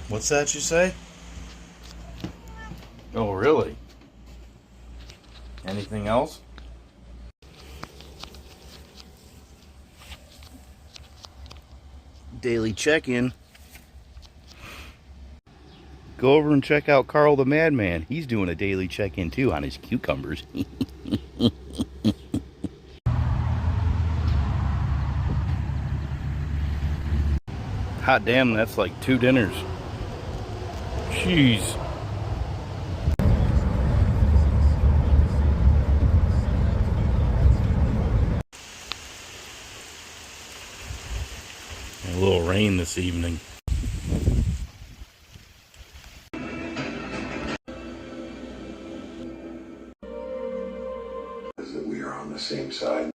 What's that you say? Oh, really? Anything else? Daily check-in. Go over and check out Carl the Madman. He's doing a daily check-in too on his cucumbers. Hot damn, that's like 2 dinners. Jeez. A little rain this evening. Is that we are on the same side.